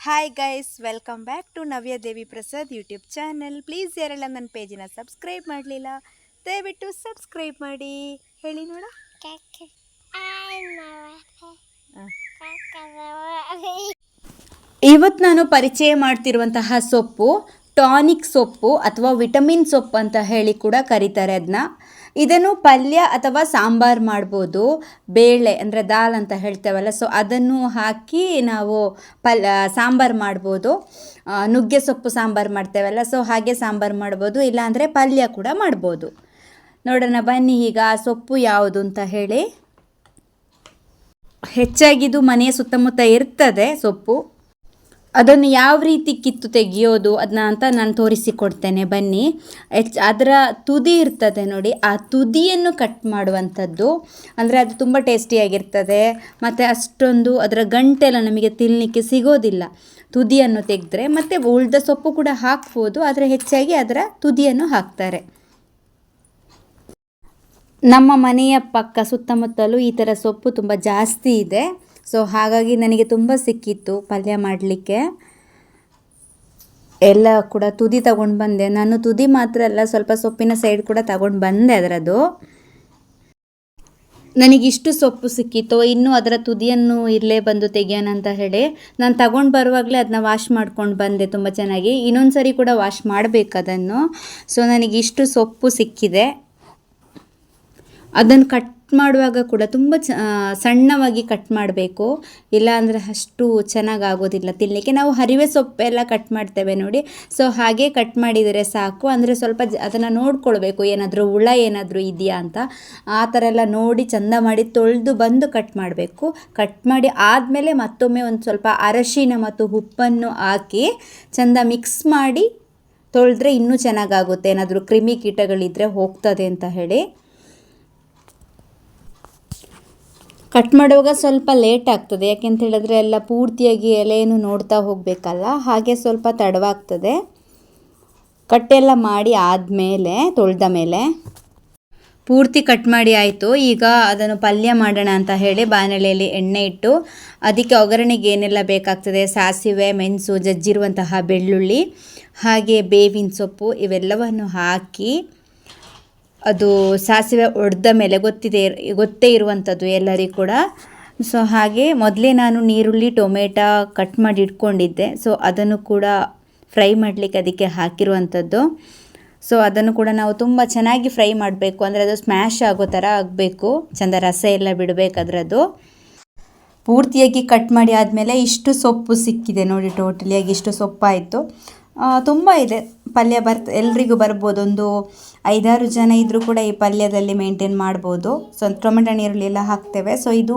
Hi guys, welcome back to Navya Devi Prasad YouTube channel. Please ಯಾರೆಲ್ಲ ನನ್ನ ಪೇಜಿನ subscribe ಮಾಡಲಿಲ್ಲ ದಯವಿಟ್ಟು ಸಬ್ಸ್ಕ್ರೈಬ್ ಮಾಡಿ. ಹೇಳಿ ನೋಡ. ಇವತ್ತು ನಾನು ಪರಿಚಯ ಮಾಡ್ತಿರುವಂತಹ ಸೊಪ್ಪು ಟಾನಿಕ್ ಸೊಪ್ಪು ಅಥವಾ ವಿಟಮಿನ್ ಸೊಪ್ಪು ಅಂತ ಹೇಳಿ ಕೂಡ ಕರೀತಾರೆ ಅದನ್ನ. ಇದನ್ನು ಪಲ್ಯ ಅಥವಾ ಸಾಂಬಾರು ಮಾಡ್ಬೋದು. ಬೇಳೆ ಅಂದರೆ ದಾಲ್ ಅಂತ ಹೇಳ್ತೇವಲ್ಲ, ಸೊ ಅದನ್ನು ಹಾಕಿ ನಾವು ಸಾಂಬಾರು ಮಾಡ್ಬೋದು. ನುಗ್ಗೆ ಸೊಪ್ಪು ಸಾಂಬಾರು ಮಾಡ್ತೇವಲ್ಲ, ಸೊ ಹಾಗೆ ಸಾಂಬಾರು ಮಾಡ್ಬೋದು, ಇಲ್ಲಾಂದರೆ ಪಲ್ಯ ಕೂಡ ಮಾಡ್ಬೋದು. ನೋಡೋಣ ಬನ್ನಿ ಈಗ ಆ ಸೊಪ್ಪು ಯಾವುದು ಅಂತ ಹೇಳಿ. ಹೆಚ್ಚಾಗಿದು ಮನೆಯ ಸುತ್ತಮುತ್ತ ಇರ್ತದೆ ಸೊಪ್ಪು. ಅದನ್ನು ಯಾವ ರೀತಿ ಕಿತ್ತು ತೆಗೆಯೋದು ಅದನ್ನ ಅಂತ ನಾನು ತೋರಿಸಿಕೊಡ್ತೇನೆ ಬನ್ನಿ. ಅದರ ತುದಿ ಇರ್ತದೆ ನೋಡಿ, ಆ ತುದಿಯನ್ನು ಕಟ್ ಮಾಡುವಂಥದ್ದು. ಅಂದರೆ ಅದು ತುಂಬ ಟೇಸ್ಟಿಯಾಗಿರ್ತದೆ ಮತ್ತು ಅಷ್ಟೊಂದು ಅದರ ಗಂಟೆಲ್ಲ ನಮಗೆ ತಿನ್ನಲಿಕ್ಕೆ ಸಿಗೋದಿಲ್ಲ ತುದಿಯನ್ನು ತೆಗೆದ್ರೆ. ಮತ್ತು ಉಳಿದ ಸೊಪ್ಪು ಕೂಡ ಹಾಕ್ಬೋದು, ಆದರೆ ಹೆಚ್ಚಾಗಿ ಅದರ ತುದಿಯನ್ನು ಹಾಕ್ತಾರೆ. ನಮ್ಮ ಮನೆಯ ಪಕ್ಕ ಸುತ್ತಮುತ್ತಲೂ ಈ ಥರ ಸೊಪ್ಪು ತುಂಬ ಜಾಸ್ತಿ ಇದೆ. ಸೊ ಹಾಗಾಗಿ ನನಗೆ ತುಂಬ ಸಿಕ್ಕಿತ್ತು ಪಲ್ಯ ಮಾಡಲಿಕ್ಕೆ. ಎಲ್ಲ ಕೂಡ ತುದಿ ತಗೊಂಡು ಬಂದೆ ನಾನು. ತುದಿ ಮಾತ್ರ ಅಲ್ಲ, ಸ್ವಲ್ಪ ಸೊಪ್ಪಿನ ಸೈಡ್ ಕೂಡ ತಗೊಂಡು ಬಂದೆ ಅದರದ್ದು. ನನಗಿಷ್ಟು ಸೊಪ್ಪು ಸಿಕ್ಕಿತ್ತು, ಇನ್ನೂ ಅದರ ತುದಿಯನ್ನು ಇಲ್ಲೇ ಬಂದು ತೆಗಿಯೋಣ ಅಂತ ಹೇಳಿ ನಾನು ತಗೊಂಡು ಬರುವಾಗಲೇ ಅದನ್ನ ವಾಶ್ ಮಾಡ್ಕೊಂಡು ಬಂದೆ ತುಂಬ ಚೆನ್ನಾಗಿ. ಇನ್ನೊಂದು ಸರಿ ಕೂಡ ವಾಶ್ ಮಾಡಬೇಕು ಅದನ್ನು. ಸೊ ನನಗಿಷ್ಟು ಸೊಪ್ಪು ಸಿಕ್ಕಿದೆ. ಅದನ್ನು ಕಟ್ ಮಾಡುವಾಗ ಕೂಡ ತುಂಬ ಸಣ್ಣವಾಗಿ ಕಟ್ ಮಾಡಬೇಕು, ಇಲ್ಲಾಂದರೆ ಅಷ್ಟು ಚೆನ್ನಾಗಾಗೋದಿಲ್ಲ ತಿನ್ನಲಿಕ್ಕೆ. ನಾವು ಹರಿವೆ ಸೊಪ್ಪೆಲ್ಲ ಕಟ್ ಮಾಡ್ತೇವೆ ನೋಡಿ, ಸೊ ಹಾಗೆ ಕಟ್ ಮಾಡಿದರೆ ಸಾಕು. ಅಂದರೆ ಸ್ವಲ್ಪ ಅದನ್ನು ನೋಡ್ಕೊಳ್ಬೇಕು, ಏನಾದರೂ ಹುಳ ಏನಾದರೂ ಇದೆಯಾ ಅಂತ. ಆ ಥರ ಎಲ್ಲ ನೋಡಿ ಚೆಂದ ಮಾಡಿ ತೊಳೆದು ಬಂದು ಕಟ್ ಮಾಡಬೇಕು. ಕಟ್ ಮಾಡಿ ಆದಮೇಲೆ ಮತ್ತೊಮ್ಮೆ ಒಂದು ಸ್ವಲ್ಪ ಅರಶಿನ ಮತ್ತು ಉಪ್ಪನ್ನು ಹಾಕಿ ಚೆಂದ ಮಿಕ್ಸ್ ಮಾಡಿ ತೊಳೆದ್ರೆ ಇನ್ನೂ ಚೆನ್ನಾಗಾಗುತ್ತೆ. ಏನಾದರೂ ಕ್ರಿಮಿ ಕೀಟಗಳಿದ್ದರೆ ಹೋಗ್ತದೆ ಅಂತ ಹೇಳಿ. ಕಟ್ ಮಾಡುವಾಗ ಸ್ವಲ್ಪ ಲೇಟ್ ಆಗ್ತದೆ, ಯಾಕೆಂತ ಹೇಳಿದ್ರೆ ಎಲ್ಲ ಪೂರ್ತಿಯಾಗಿ ಎಲೆಯನ್ನು ನೋಡ್ತಾ ಹೋಗಬೇಕಲ್ಲ, ಹಾಗೆ ಸ್ವಲ್ಪ ತಡವಾಗ್ತದೆ. ಕಟ್ಟೆಲ್ಲ ಮಾಡಿ ಆದಮೇಲೆ ತೊಳೆದ ಮೇಲೆ ಪೂರ್ತಿ ಕಟ್ ಮಾಡಿ ಆಯಿತು. ಈಗ ಅದನ್ನು ಪಲ್ಯ ಮಾಡೋಣ ಅಂತ ಹೇಳಿ ಬಾಣಲೆಯಲ್ಲಿ ಎಣ್ಣೆ ಇಟ್ಟು ಅದಕ್ಕೆ ಒಗ್ಗರಣೆಗೆ ಏನೆಲ್ಲ ಬೇಕಾಗ್ತದೆ, ಸಾಸಿವೆ, ಮೆಣಸು, ಜಜ್ಜಿರುವಂತಹ ಬೆಳ್ಳುಳ್ಳಿ, ಹಾಗೆ ಬೇವಿನ ಸೊಪ್ಪು ಇವೆಲ್ಲವನ್ನು ಹಾಕಿ ಅದು ಸಾಸಿವೆ ಒಡೆದ ಮೇಲೆ ಗೊತ್ತೇ ಇರುವಂಥದ್ದು ಎಲ್ಲರಿಗೂ ಕೂಡ. ಸೊ ಹಾಗೆ ಮೊದಲೇ ನಾನು ನೀರುಳ್ಳಿ, ಟೊಮೆಟೊ ಕಟ್ ಮಾಡಿ ಇಟ್ಕೊಂಡಿದ್ದೆ. ಸೊ ಅದನ್ನು ಕೂಡ ಫ್ರೈ ಮಾಡಲಿಕ್ಕೆ ಅದಕ್ಕೆ ಹಾಕಿರುವಂಥದ್ದು. ಸೊ ಅದನ್ನು ಕೂಡ ನಾವು ತುಂಬ ಚೆನ್ನಾಗಿ ಫ್ರೈ ಮಾಡಬೇಕು, ಅಂದರೆ ಅದು ಸ್ಮ್ಯಾಶ್ ಆಗೋ ಥರ ಆಗಬೇಕು, ಚೆಂದ ರಸ ಎಲ್ಲ ಬಿಡಬೇಕು ಅದರದ್ದು. ಪೂರ್ತಿಯಾಗಿ ಕಟ್ ಮಾಡಿ ಆದಮೇಲೆ ಇಷ್ಟು ಸೊಪ್ಪು ಸಿಕ್ಕಿದೆ ನೋಡಿ, ಟೋಟಲಿಯಾಗಿ ಇಷ್ಟು ಸೊಪ್ಪಾಯಿತು. ತುಂಬ ಇದೆ ಪಲ್ಯ. ಎಲ್ರಿಗೂ ಬರ್ಬೋದು, ಒಂದು 5-6 ಜನ ಇದ್ದರೂ ಕೂಡ ಈ ಪಲ್ಯದಲ್ಲಿ ಮೇಂಟೈನ್ ಮಾಡ್ಬೋದು. ಸೊ ಟೊಮೆಟೊ ನೀರುಳ್ಳಿ ಎಲ್ಲ ಹಾಕ್ತೇವೆ. ಸೊ ಇದು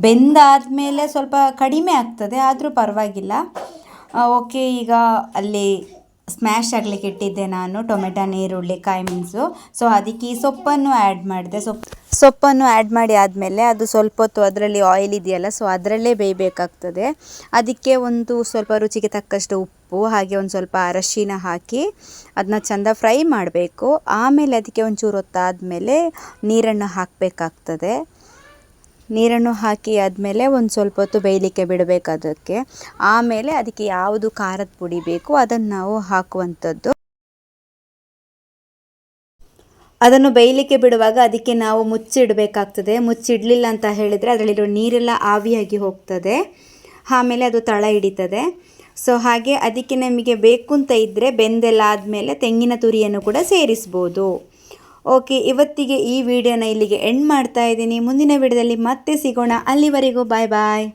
ಬೆಂದಾದಮೇಲೆ ಸ್ವಲ್ಪ ಕಡಿಮೆ ಆಗ್ತದೆ, ಆದರೂ ಪರವಾಗಿಲ್ಲ. ಓಕೆ, ಈಗ ಅಲ್ಲಿ ಸ್ಮ್ಯಾಶ್ ಆಗಲಿಕ್ಕೆ ಇಟ್ಟಿದ್ದೆ ನಾನು ಟೊಮೆಟೊ, ನೀರುಳ್ಳಿ, ಕಾಯಿ ಮೆಣಸು. ಸೊ ಅದಕ್ಕೆ ಈ ಸೊಪ್ಪನ್ನು ಆ್ಯಡ್ ಮಾಡಿದೆ. ಸೊಪ್ಪನ್ನು ಆ್ಯಡ್ ಮಾಡಿ ಆದಮೇಲೆ ಅದು ಸ್ವಲ್ಪ ಹೊತ್ತು ಅದರಲ್ಲಿ ಆಯಿಲ್ ಇದೆಯಲ್ಲ, ಸೊ ಅದರಲ್ಲೇ ಬೇಯಬೇಕಾಗ್ತದೆ. ಅದಕ್ಕೆ ಒಂದು ಸ್ವಲ್ಪ ರುಚಿಗೆ ತಕ್ಕಷ್ಟು ಉಪ್ಪು, ಹಾಗೆ ಒಂದು ಸ್ವಲ್ಪ ಅರಶಿನ ಹಾಕಿ ಅದನ್ನ ಚೆಂದ ಫ್ರೈ ಮಾಡಬೇಕು. ಆಮೇಲೆ ಅದಕ್ಕೆ ಒಂಚೂರು ಹೊತ್ತಾದಮೇಲೆ ನೀರನ್ನು ಹಾಕಬೇಕಾಗ್ತದೆ. ನೀರನ್ನು ಹಾಕಿ ಆದಮೇಲೆ ಒಂದು ಸ್ವಲ್ಪ ಹೊತ್ತು ಬೇಯಲಿಕ್ಕೆ ಬಿಡಬೇಕು ಅದಕ್ಕೆ. ಆಮೇಲೆ ಅದಕ್ಕೆ ಯಾವುದು ಖಾರದ ಪುಡಿ ಬೇಕು ಅದನ್ನು ನಾವು ಹಾಕುವಂಥದ್ದು. ಅದನ್ನು ಬೇಯಲಿಕ್ಕೆ ಬಿಡುವಾಗ ಅದಕ್ಕೆ ನಾವು ಮುಚ್ಚಿಡಬೇಕಾಗ್ತದೆ. ಮುಚ್ಚಿಡಲಿಲ್ಲ ಅಂತ ಹೇಳಿದರೆ ಅದರಲ್ಲಿರೋ ನೀರೆಲ್ಲ ಆವಿಯಾಗಿ ಹೋಗ್ತದೆ, ಆಮೇಲೆ ಅದು ತಳ ಹಿಡಿತದೆ. ಸೊ ಹಾಗೆ ಅದಕ್ಕೆ ನಮಗೆ ಬೇಕು ಅಂತ ಇದ್ದರೆ ಬೆಂದೆಲ್ಲ ಆದಮೇಲೆ ತೆಂಗಿನ ತುರಿಯನ್ನು ಕೂಡ ಸೇರಿಸ್ಬೋದು. ಓಕೆ, ಇವತ್ತಿಗೆ ಈ ವಿಡಿಯೋನ ಇಲ್ಲಿಗೆ ಎಂಡ್ ಮಾಡ್ತಾ ಇದ್ದೀನಿ. ಮುಂದಿನ ವಿಡಿಯೋದಲ್ಲಿ ಮತ್ತೆ ಸಿಗೋಣ. ಅಲ್ಲಿವರೆಗೂ ಬಾಯ್ ಬಾಯ್.